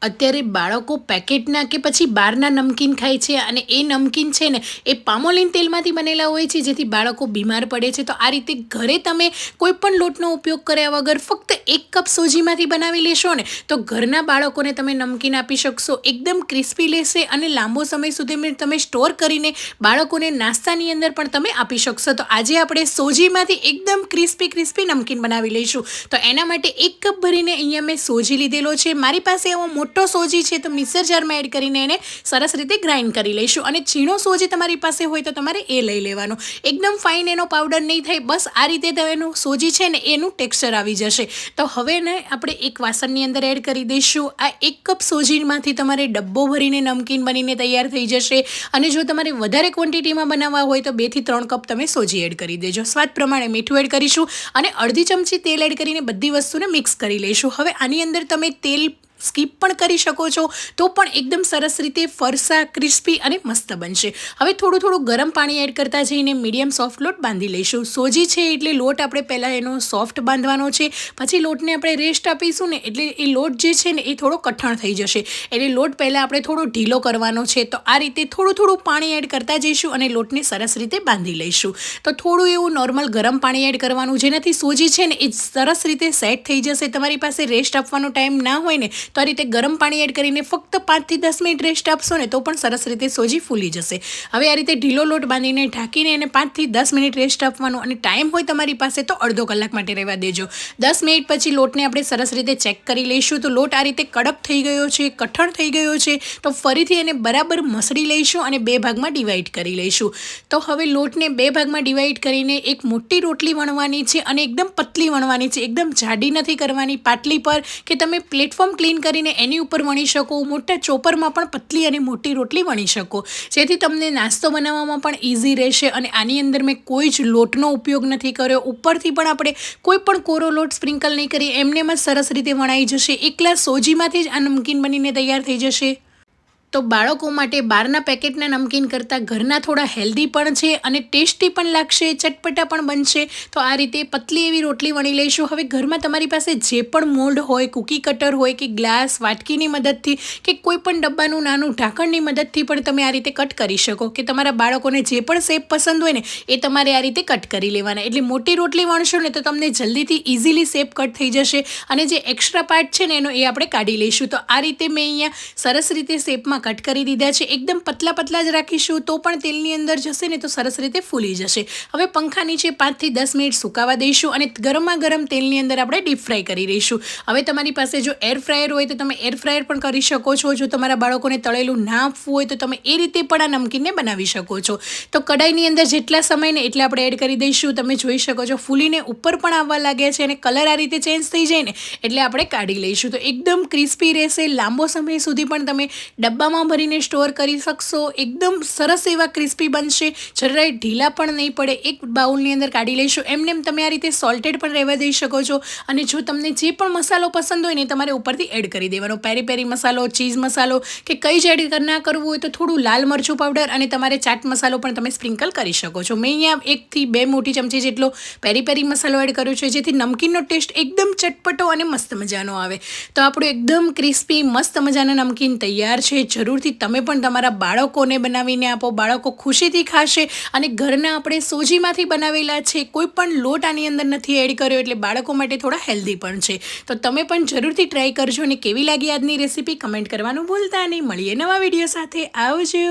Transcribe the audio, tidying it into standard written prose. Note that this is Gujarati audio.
અત્યારે બાળકો પેકેટના કે પછી બહારના નમકીન ખાય છે અને એ નમકીન છે ને એ પામોલીન તેલમાંથી બનેલા હોય છે, જેથી બાળકો બીમાર પડે છે. તો આ રીતે ઘરે તમે કોઈ પણ લોટનો ઉપયોગ કર્યા વગર ફક્ત 1 કપ સોજીમાંથી બનાવી લેશો ને તો ઘરના બાળકોને તમે નમકીન આપી શકશો. એકદમ ક્રિસ્પી લેશે અને લાંબો સમય સુધી તમે સ્ટોર કરીને બાળકોને નાસ્તાની અંદર પણ તમે આપી શકશો. તો આજે આપણે સોજીમાંથી એકદમ ક્રિસ્પી નમકીન બનાવી લઈશું. તો એના માટે 1 કપ ભરીને અહીંયા મેં સોજી લીધેલો છે. મારી પાસે એવો મોટો સોજી છે તો મિક્સર જારમાં એડ કરીને એને સરસ રીતે ગ્રાઇન્ડ કરી લઈશું. અને ઝીણો સોજી તમારી પાસે હોય તો તમારે એ લઈ લેવાનો. એકદમ ફાઇન એનો પાવડર નહીં થાય, બસ આ રીતે એનું સોજી છે ને એનું ટેક્સચર આવી જશે. તો હવે ને આપણે એક વાસણની અંદર એડ કરી દઈશું. આ 1 કપ સોજીમાંથી તમારે ડબ્બો ભરીને નમકીન બનીને તૈયાર થઈ જશે. અને જો તમારે વધારે ક્વોન્ટિટીમાં બનાવવા હોય તો 2 થી 3 કપ તમે સોજી એડ કરી દેજો. સ્વાદ પ્રમાણે મીઠું એડ કરીશું અને અડધી ચમચી તેલ એડ કરીને બધી વસ્તુને મિક્સ કરી લઈશું. હવે આની અંદર તમે તેલ સ્કીપ પણ કરી શકો છો તો પણ એકદમ સરસ રીતે ફરસા ક્રિસ્પી અને મસ્ત બનશે. હવે થોડું ગરમ પાણી એડ કરતા જઈને મીડિયમ સોફ્ટ લોટ બાંધી લઈશું. સોજી છે એટલે લોટ આપણે પહેલાં એનો સોફ્ટ બાંધવાનો છે, પછી લોટને આપણે રેસ્ટ આપીશું ને એટલે એ લોટ જે છે ને એ થોડો કઠણ થઈ જશે. એટલે લોટ પહેલાં આપણે થોડો ઢીલો કરવાનો છે. તો આ રીતે થોડું પાણી એડ કરતા જઈશું અને લોટને સરસ રીતે બાંધી લઈશું. તો થોડું એવું નોર્મલ ગરમ પાણી એડ કરવાનું, જેનાથી સોજી છે ને એ સરસ રીતે સેટ થઈ જશે. તમારી પાસે રેસ્ટ આપવાનો ટાઈમ ના હોય ને તો આ રીતે ગરમ પાણી એડ કરીને ફક્ત 5 થી 10 મિનિટ રેસ્ટ આપશો ને તો પણ સરસ રીતે સોજી ફૂલી જશે. હવે આ રીતે ઢીલો લોટ બાંધીને ઢાંકીને એને 5 થી 10 મિનિટ રેસ્ટ આપવાનું. અને ટાઈમ હોય તમારી પાસે તો અડધો કલાક માટે રહેવા દેજો. 10 મિનિટ પછી લોટને આપણે સરસ રીતે ચેક કરી લઈશું. તો લોટ આ રીતે કડક થઈ ગયો છે, કઠણ થઈ ગયો છે. તો ફરીથી એને બરાબર મસળી લઈશું અને 2 ભાગમાં ડિવાઈડ કરી લઈશું. તો હવે લોટને 2 ભાગમાં ડિવાઈડ કરીને એક મોટી રોટલી વણવાની છે અને એકદમ પતલી વણવાની છે. એકદમ જાડી નથી કરવાની. પાટલી પર કે તમે પ્લેટફોર્મ ક્લીન કરીને એની ઉપર વણી શકો. મોટા ચોપરમાં પણ પતલી અને મોટી રોટલી વણી શકો, જેથી તમને નાસ્તો બનાવવામાં પણ ઇઝી રહેશે. અને આની અંદર મેં કોઈ જ લોટનો ઉપયોગ નથી કર્યો. ઉપરથી પણ આપણે કોઈ પણ કોરો લોટ સ્પ્રિંકલ નહીં કરીએ, એમનેમ જ સરસ રીતે વણાઈ જશે. એકલા સોજીમાંથી જ આ નમકીન બનીને તૈયાર થઈ જશે. તો બાળકો માટે બહારના પેકેટના નમકીન કરતાં ઘરના થોડા હેલ્ધી પણ છે અને ટેસ્ટી પણ લાગશે, ચટપટા પણ બનશે. તો આ રીતે પતલી એવી રોટલી વણી લઈશું. હવે ઘરમાં તમારી પાસે જે પણ મોલ્ડ હોય, કૂકી કટર હોય કે ગ્લાસ વાટકીની મદદથી કે કોઈ પણ ડબ્બાનું નાનું ઢાંકણની મદદથી પણ તમે આ રીતે કટ કરી શકો. કે તમારા બાળકોને જે પણ શેપ પસંદ હોય ને એ તમારે આ રીતે કટ કરી લેવાના. એટલે મોટી રોટલી વણશો ને તો તમને જલ્દીથી ઇઝીલી શેપ કટ થઈ જશે. અને જે એક્સ્ટ્રા પાર્ટ છે ને એનો એ આપણે કાઢી લઈશું. તો આ રીતે મેં અહીંયા સરસ રીતે શેપમાં કટ કરી દીધા છે. એકદમ પતલા જ રાખીશું તો પણ તેલની અંદર જશે ને તો સરસ રીતે ફૂલી જશે. હવે પંખા નીચે 5 થી 10 મિનિટ સુકાવા દઈશું અને ગરમ તેલની અંદર આપણે ડીપ ફ્રાય કરી રહીશું. હવે તમારી પાસે જો એર ફ્રાયર હોય તો તમે એર ફ્રાયર પણ કરી શકો છો. જો તમારા બાળકોને તળેલું ના આપવું હોય તો તમે એ રીતે પણ આ નમકીનને બનાવી શકો છો. તો કડાઈની અંદર જેટલા સમય ને એટલે આપણે એડ કરી દઈશું. તમે જોઈ શકો છો ફૂલીને ઉપર પણ આવવા લાગ્યા છે અને કલર આ રીતે ચેન્જ થઈ જાય ને એટલે આપણે કાઢી લઈશું. તો એકદમ ક્રિસ્પી રહેશે. લાંબો સમય સુધી પણ તમે ડબ્બામાં ભરીને સ્ટોર કરી શકશો. એકદમ સરસ એવા ક્રિસ્પી બનશે. જરાય ઢીલા પણ નહીં પડે. એક બાઉલની અંદર કાઢી લઈશું. એમનેમ તમે આ રીતે સોલ્ટેડ પણ રહેવા દઈ શકો છો. અને જો તમને જે પણ મસાલો પસંદ હોય ને તમારે ઉપરથી એડ કરી દેવાનો. પેરી મસાલો, ચીઝ મસાલો કે કંઈ જ એડ ના કરવું હોય તો થોડું લાલ મરચું પાવડર અને તમારે ચાટ મસાલો પણ તમે સ્પ્રિંકલ કરી શકો છો. મેં અહીંયા 1 થી 2 મોટી ચમચી જેટલો પેરી મસાલો એડ કર્યો છે, જેથી નમકીનનો ટેસ્ટ એકદમ ચટપટો અને મસ્ત મજાનો આવે. તો આપણું એકદમ ક્રિસ્પી મસ્ત મજાના નમકીન તૈયાર છે. જરૂરથી તમે પણ તમારા બાળકોને બનાવીને આપો. બાળકો ખુશીથી ખાશે. અને ઘરના આપણે સોજીમાંથી બનાવેલા છે, કોઈ પણ લોટ આની અંદર નથી એડ કર્યો, એટલે બાળકો માટે થોડા હેલ્ધી પણ છે. તો તમે પણ જરૂરથી ટ્રાય કરજો. અને કેવી લાગી આજની રેસીપી કમેન્ટ કરવાનું ભૂલતા નહીં. મળીએ નવા વિડીયો સાથે. આવજો.